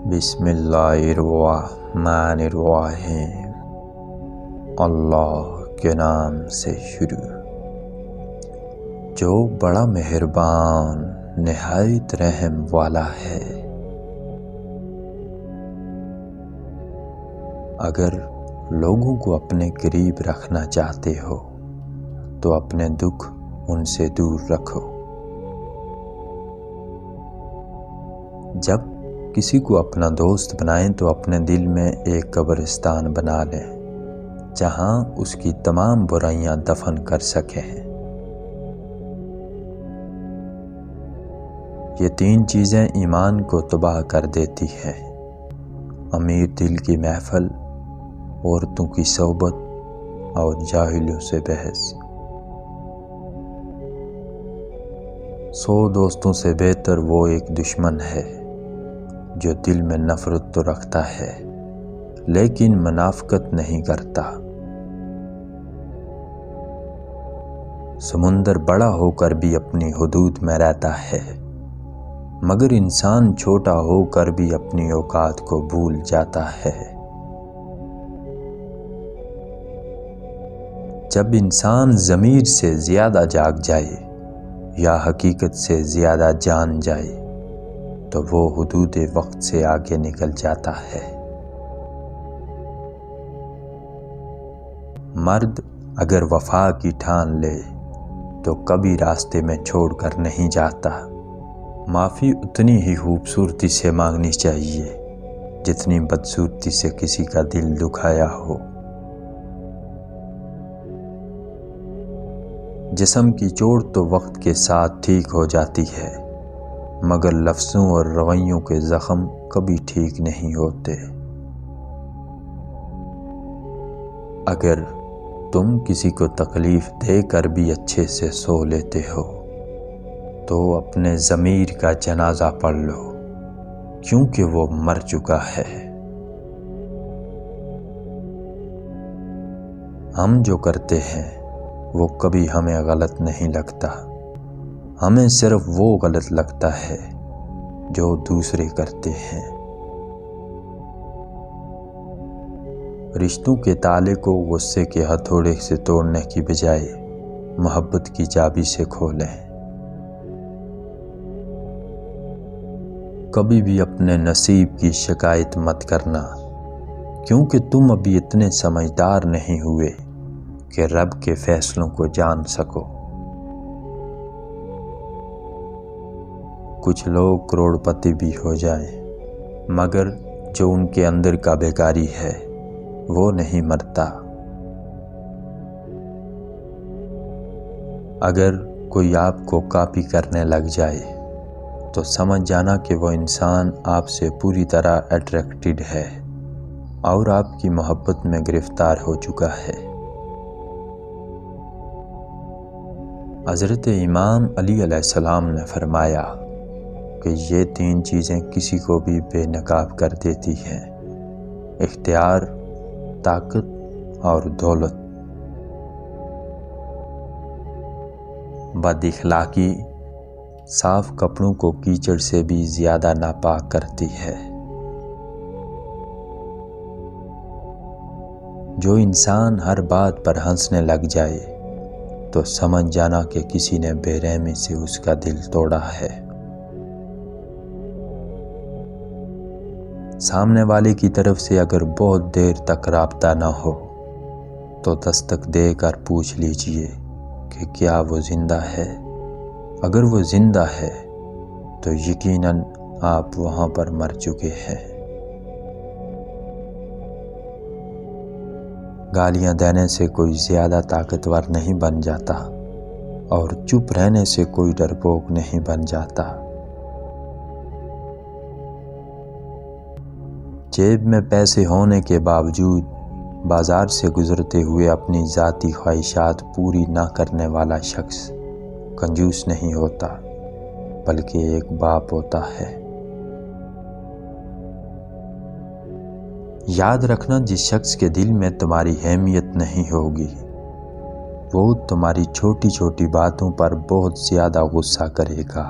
بسم اللہ الرحمن الرحیم۔ اللہ کے نام سے شروع، جو بڑا مہربان نہایت رحم والا ہے۔ اگر لوگوں کو اپنے قریب رکھنا چاہتے ہو تو اپنے دکھ ان سے دور رکھو۔ جب کسی کو اپنا دوست بنائیں تو اپنے دل میں ایک قبرستان بنا لیں جہاں اس کی تمام برائیاں دفن کر سکیں۔ یہ تین چیزیں ایمان کو تباہ کر دیتی ہیں: امیر دل کی محفل، عورتوں کی صحبت اور جاہلوں سے بحث۔ 100 دوستوں سے بہتر وہ ایک دشمن ہے جو دل میں نفرت تو رکھتا ہے لیکن منافقت نہیں کرتا۔ سمندر بڑا ہو کر بھی اپنی حدود میں رہتا ہے، مگر انسان چھوٹا ہو کر بھی اپنی اوقات کو بھول جاتا ہے۔ جب انسان ضمیر سے زیادہ جاگ جائے یا حقیقت سے زیادہ جان جائے تو وہ حدود وقت سے آگے نکل جاتا ہے۔ مرد اگر وفا کی ٹھان لے تو کبھی راستے میں چھوڑ کر نہیں جاتا۔ معافی اتنی ہی خوبصورتی سے مانگنی چاہیے جتنی بدصورتی سے کسی کا دل دکھایا ہو۔ جسم کی چوٹ تو وقت کے ساتھ ٹھیک ہو جاتی ہے، مگر لفظوں اور رویوں کے زخم کبھی ٹھیک نہیں ہوتے۔ اگر تم کسی کو تکلیف دے کر بھی اچھے سے سو لیتے ہو تو اپنے ضمیر کا جنازہ پڑھ لو، کیونکہ وہ مر چکا ہے۔ ہم جو کرتے ہیں وہ کبھی ہمیں غلط نہیں لگتا، ہمیں صرف وہ غلط لگتا ہے جو دوسرے کرتے ہیں۔ رشتوں کے تالے کو غصے کے ہتھوڑے سے توڑنے کی بجائے محبت کی چابی سے کھولیں۔ کبھی بھی اپنے نصیب کی شکایت مت کرنا، کیونکہ تم ابھی اتنے سمجھدار نہیں ہوئے کہ رب کے فیصلوں کو جان سکو۔ کچھ لوگ کروڑ پتی بھی ہو جائیں مگر جو ان کے اندر کا بیکاری ہے وہ نہیں مرتا۔ اگر کوئی آپ کو کاپی کرنے لگ جائے تو سمجھ جانا کہ وہ انسان آپ سے پوری طرح اٹریکٹڈ ہے اور آپ کی محبت میں گرفتار ہو چکا ہے۔ حضرت امام علی علیہ السلام نے فرمایا کہ یہ تین چیزیں کسی کو بھی بے نقاب کر دیتی ہیں: اختیار، طاقت اور دولت۔ بد اخلاقی صاف کپڑوں کو کیچڑ سے بھی زیادہ ناپاک کرتی ہے۔ جو انسان ہر بات پر ہنسنے لگ جائے تو سمجھ جانا کہ کسی نے بے رحمی سے اس کا دل توڑا ہے۔ سامنے والے کی طرف سے اگر بہت دیر تک رابطہ نہ ہو تو دستک دے کر پوچھ لیجئے کہ کیا وہ زندہ ہے۔ اگر وہ زندہ ہے تو یقیناً آپ وہاں پر مر چکے ہیں۔ گالیاں دینے سے کوئی زیادہ طاقتور نہیں بن جاتا اور چپ رہنے سے کوئی ڈرپوک نہیں بن جاتا۔ جیب میں پیسے ہونے کے باوجود بازار سے گزرتے ہوئے اپنی ذاتی خواہشات پوری نہ کرنے والا شخص کنجوس نہیں ہوتا بلکہ ایک باپ ہوتا ہے۔ یاد رکھنا، جس شخص کے دل میں تمہاری اہمیت نہیں ہوگی وہ تمہاری چھوٹی چھوٹی باتوں پر بہت زیادہ غصہ کرے گا۔